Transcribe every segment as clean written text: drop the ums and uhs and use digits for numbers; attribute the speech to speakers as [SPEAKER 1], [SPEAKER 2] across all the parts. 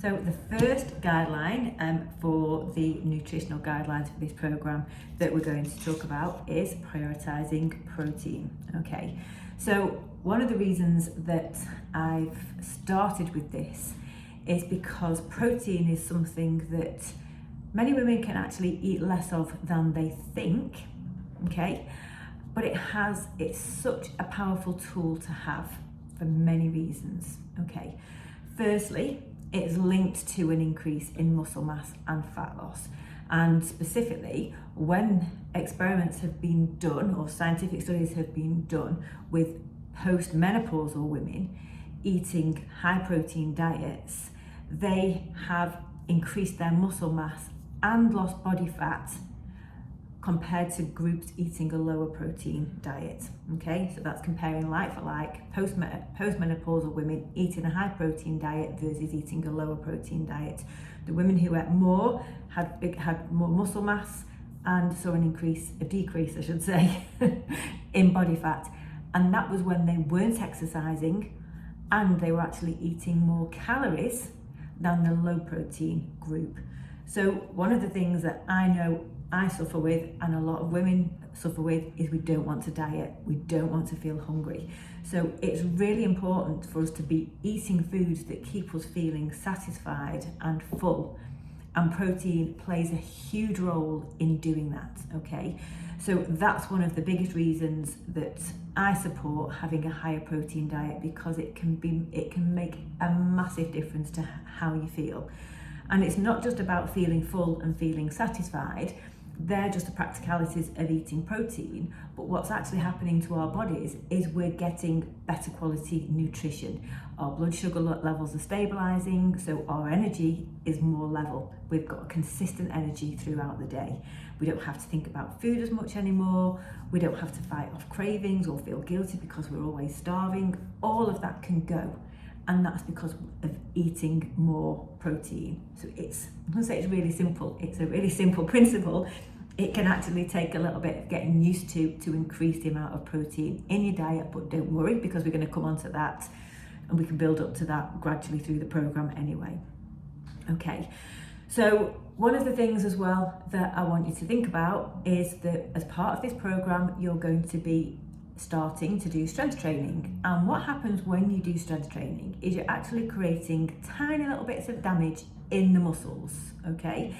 [SPEAKER 1] So the first guideline for the nutritional guidelines for this program that we're going to talk about is prioritizing protein. Okay, so one of the reasons that I've started with this is because protein is something that many women can actually eat less of than they think. Okay, but it's such a powerful tool to have for many reasons. Okay, firstly, it's linked to an increase in muscle mass and fat loss. And specifically, when experiments have been done or scientific studies have been done with postmenopausal women eating high protein diets, they have increased their muscle mass and lost body fat compared to groups eating a lower protein diet. Okay, so that's comparing like for like postmenopausal women eating a high protein diet versus eating a lower protein diet. The women who ate more had more muscle mass and saw a decrease I should say, in body fat. And that was when they weren't exercising and they were actually eating more calories than the low protein group. So one of the things that I know I suffer with and a lot of women suffer with is we don't want to diet, we don't want to feel hungry. So it's really important for us to be eating foods that keep us feeling satisfied and full, and protein plays a huge role in doing that. Okay, so that's one of the biggest reasons that I support having a higher protein diet, because it can make a massive difference to how you feel. And it's not just about feeling full and feeling satisfied. They're just the practicalities of eating protein, but what's actually happening to our bodies is we're getting better quality nutrition. Our blood sugar levels are stabilizing, so our energy is more level. We've got consistent energy throughout the day. We don't have to think about food as much anymore. We don't have to fight off cravings or feel guilty because we're always starving. All of that can go. And that's because of eating more protein. So I'm gonna say it's really simple. It's a really simple principle. It can actually take a little bit of getting used to increase the amount of protein in your diet, but don't worry, because we're gonna come on to that and we can build up to that gradually through the program anyway. Okay, so one of the things as well that I want you to think about is that as part of this program, you're going to be starting to do strength training. And what happens when you do strength training is you're actually creating tiny little bits of damage in the muscles. Okay,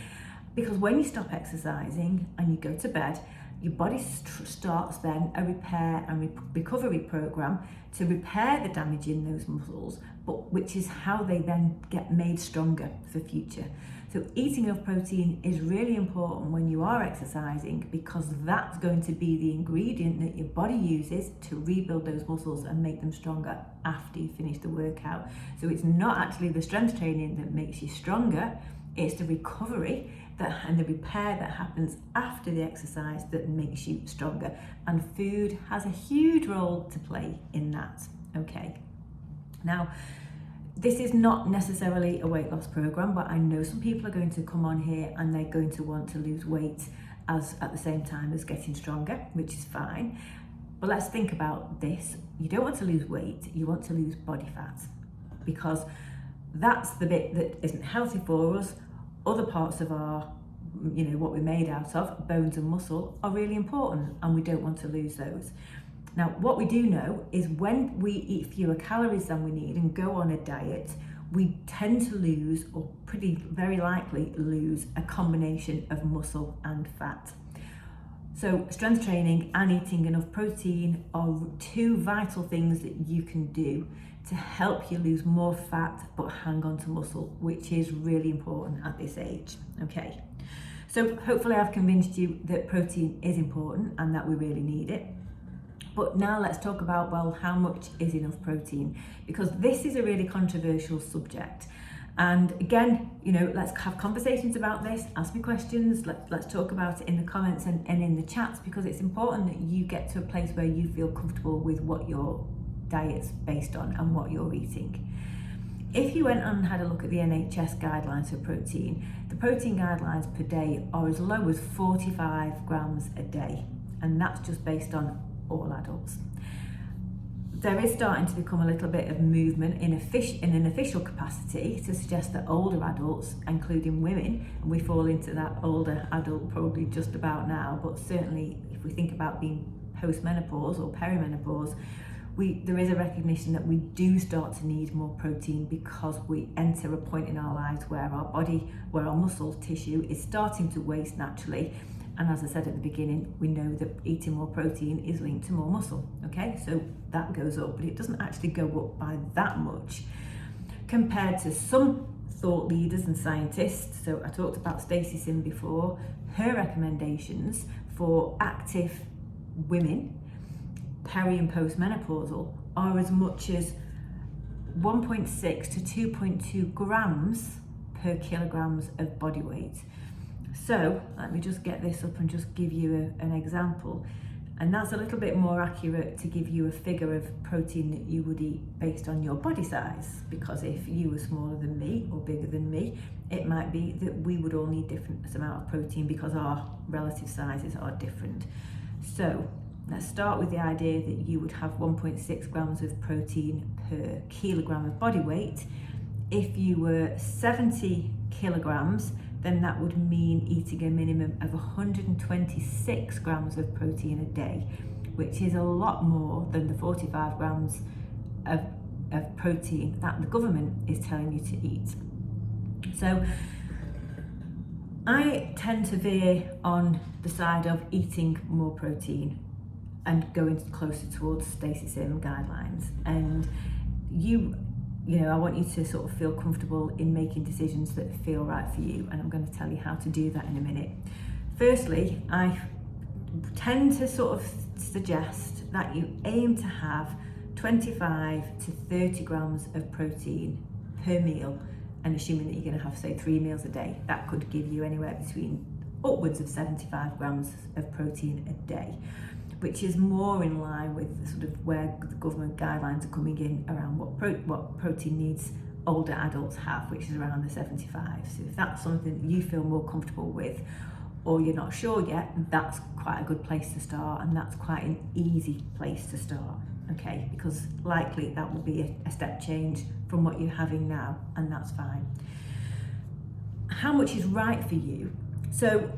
[SPEAKER 1] because when you stop exercising and you go to bed, your body starts then a repair and recovery program to repair the damage in those muscles, but which is how they then get made stronger for future. So eating enough protein is really important when you are exercising, because that's going to be the ingredient that your body uses to rebuild those muscles and make them stronger after you finish the workout. So it's not actually the strength training that makes you stronger, it's the recovery and the repair that happens after the exercise that makes you stronger. And food has a huge role to play in that. Okay, now this is not necessarily a weight loss program, but I know some people are going to come on here and they're going to want to lose weight at the same time as getting stronger, which is fine. But let's think about this. You don't want to lose weight, you want to lose body fat, because that's the bit that isn't healthy for us. Other parts of our, what we're made out of, bones and muscle, are really important, and we don't want to lose those. Now, what we do know is when we eat fewer calories than we need and go on a diet, we tend to lose, or very likely lose, a combination of muscle and fat. So strength training and eating enough protein are two vital things that you can do to help you lose more fat but hang on to muscle, which is really important at this age. Okay, so hopefully I've convinced you that protein is important and that we really need it. But now let's talk about, well, how much is enough protein? Because this is a really controversial subject. And again, let's have conversations about this, ask me questions, let's talk about it in the comments and in the chats, because it's important that you get to a place where you feel comfortable with what your diet's based on and what you're eating. If you went and had a look at the NHS guidelines for protein, the protein guidelines per day are as low as 45 grams a day. And that's just based on all adults. there is starting to become a little bit of movement in an official capacity to suggest that older adults, including women, and we fall into that older adult probably just about now, but certainly if we think about being post-menopause or perimenopause, there is a recognition that we do start to need more protein because we enter a point in our lives where our body, where our muscle tissue is starting to waste naturally. And as I said at the beginning, we know that eating more protein is linked to more muscle, okay? So that goes up, but it doesn't actually go up by that much compared to some thought leaders and scientists. So I talked about Stacey Sim before. Her recommendations for active women, peri and postmenopausal, are as much as 1.6 to 2.2 grams per kilograms of body weight. So let me just get this up and just give you an example. And that's a little bit more accurate to give you a figure of protein that you would eat based on your body size. Because if you were smaller than me or bigger than me, it might be that we would all need different amount of protein because our relative sizes are different. So let's start with the idea that you would have 1.6 grams of protein per kilogram of body weight. If you were 70 kilograms, then that would mean eating a minimum of 126 grams of protein a day, which is a lot more than the 45 grams of protein that the government is telling you to eat. So I tend to veer on the side of eating more protein and going closer towards Stacey Sim guidelines. And I want you to sort of feel comfortable in making decisions that feel right for you, and I'm going to tell you how to do that in a minute. Firstly, I tend to sort of suggest that you aim to have 25 to 30 grams of protein per meal, and assuming that you're going to have, say, 3 meals a day, that could give you anywhere between upwards of 75 grams of protein a day, which is more in line with the sort of where the government guidelines are coming in around what protein needs older adults have, which is around the 75. So if that's something that you feel more comfortable with, or you're not sure yet, that's quite a good place to start, and that's quite an easy place to start, okay? Because likely that will be a step change from what you're having now, and that's fine. How much is right for you? So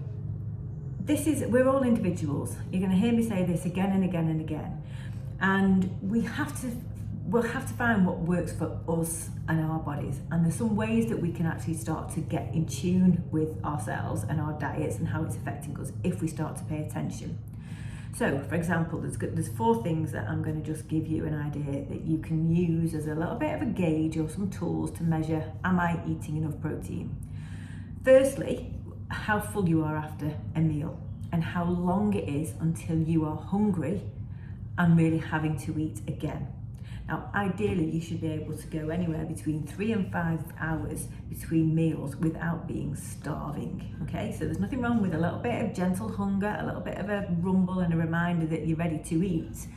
[SPEAKER 1] we're all individuals. You're going to hear me say this again and again and again. And we'll have to find what works for us and our bodies. And there's some ways that we can actually start to get in tune with ourselves and our diets and how it's affecting us if we start to pay attention. So, for example, there's 4 things that I'm going to just give you an idea that you can use as a little bit of a gauge or some tools to measure, am I eating enough protein? Firstly, how full you are after a meal and how long it is until you are hungry and really having to eat again. Now, ideally, you should be able to go anywhere between 3 and 5 hours between meals without being starving, okay? So there's nothing wrong with a little bit of gentle hunger, a little bit of a rumble and a reminder that you're ready to eat.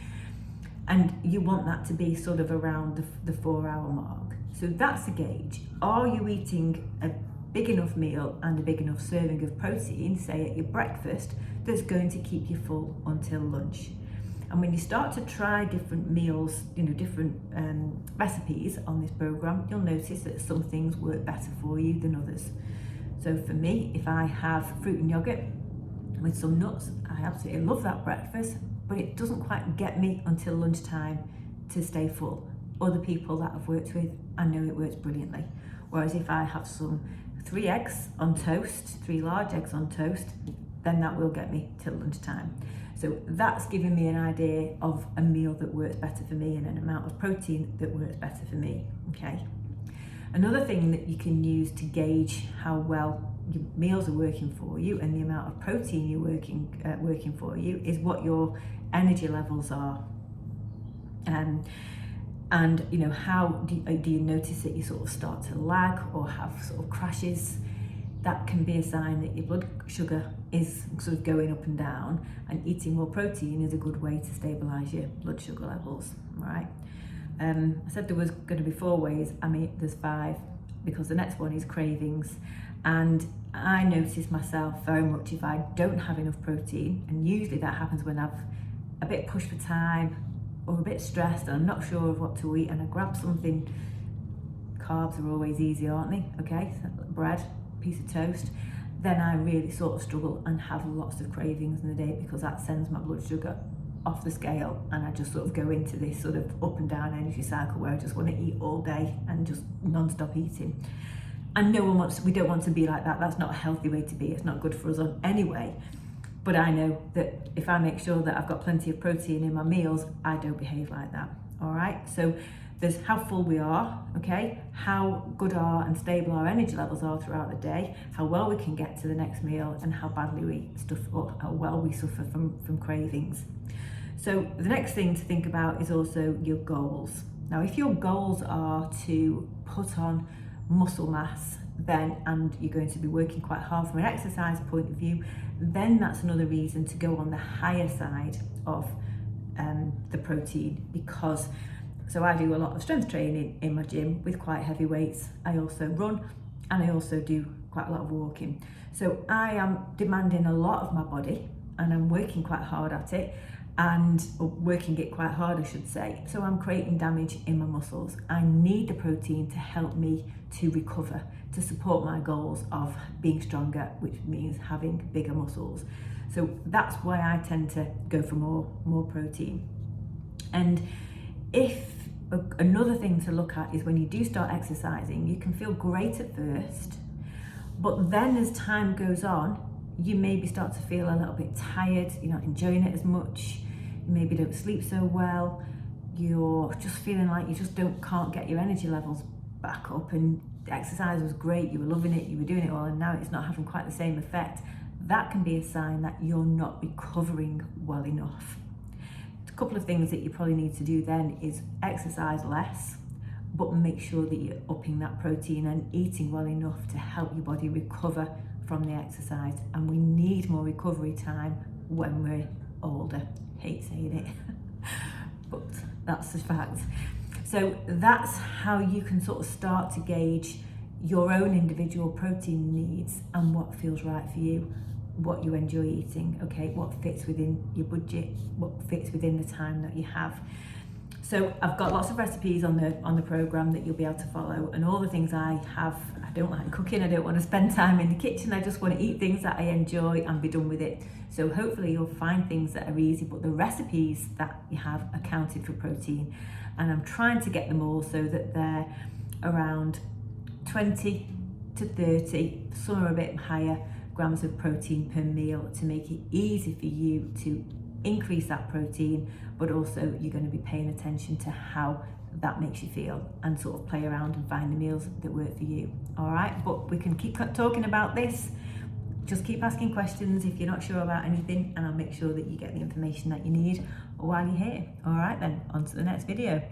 [SPEAKER 1] And you want that to be sort of around the 4-hour mark. So that's a gauge. Are you eating a big enough meal and a big enough serving of protein, say at your breakfast, that's going to keep you full until lunch? And when you start to try different meals, different recipes on this program, you'll notice that some things work better for you than others. So for me, if I have fruit and yogurt with some nuts, I absolutely love that breakfast, but it doesn't quite get me until lunchtime to stay full. Other people that I've worked with, I know it works brilliantly. Whereas if I have some 3 eggs on toast, 3 large eggs on toast, then that will get me till lunchtime. So that's giving me an idea of a meal that works better for me and an amount of protein that works better for me, okay? Another thing that you can use to gauge how well your meals are working for you and the amount of protein you're working for you is what your energy levels are. And how do you notice that you sort of start to lag or have sort of crashes? That can be a sign that your blood sugar is sort of going up and down, and eating more protein is a good way to stabilize your blood sugar levels, right? I said there was going to be 4 ways. There's 5, because the next one is cravings. And I notice myself very much if I don't have enough protein, and usually that happens when I've a bit pushed for time, or a bit stressed and I'm not sure of what to eat and I grab something, carbs are always easy, aren't they? Okay, so bread, piece of toast, then I really sort of struggle and have lots of cravings in the day, because that sends my blood sugar off the scale and I just sort of go into this sort of up and down energy cycle where I just want to eat all day and just non-stop eating. And we don't want to be like that. That's not a healthy way to be. It's not good for us anyway. But I know that if I make sure that I've got plenty of protein in my meals, I don't behave like that. All right. So there's how full we are, okay, how good and stable our energy levels are throughout the day, how well we can get to the next meal, and how badly we how well we suffer from cravings. So the next thing to think about is also your goals. Now, if your goals are to put on muscle mass, and you're going to be working quite hard from an exercise point of view, then that's another reason to go on the higher side of the protein, because so I do a lot of strength training in my gym with quite heavy weights. I also run and I also do quite a lot of walking. So I am demanding a lot of my body and I'm working quite hard at it, and working it quite hard, I should say. So I'm creating damage in my muscles. I need the protein to help me to recover, to support my goals of being stronger, which means having bigger muscles. So that's why I tend to go for more protein. And another thing to look at is when you do start exercising, you can feel great at first, but then as time goes on, you maybe start to feel a little bit tired, you're not enjoying it as much, you maybe don't sleep so well, you're just feeling like you just can't get your energy levels back up, and the exercise was great, you were loving it, you were doing it all, and now it's not having quite the same effect. That can be a sign that you're not recovering well enough. A couple of things that you probably need to do then is exercise less, but make sure that you're upping that protein and eating well enough to help your body recover from the exercise. And we need more recovery time when we're older. Hate saying it, but that's the fact. So that's how you can sort of start to gauge your own individual protein needs and what feels right for you, what you enjoy eating, okay, what fits within your budget, what fits within the time that you have. So I've got lots of recipes on the program that you'll be able to follow, and all the things I don't like cooking, I don't want to spend time in the kitchen, I just want to eat things that I enjoy and be done with it. So hopefully you'll find things that are easy, but the recipes that you have accounted for protein, and I'm trying to get them all so that they're around 20 to 30, some are a bit higher, grams of protein per meal, to make it easy for you to increase that protein, but also you're going to be paying attention to how that makes you feel and sort of play around and find the meals that work for you. All right, but we can keep talking about this. Just keep asking questions if you're not sure about anything, and I'll make sure that you get the information that you need while you're here. All right then, on to the next video.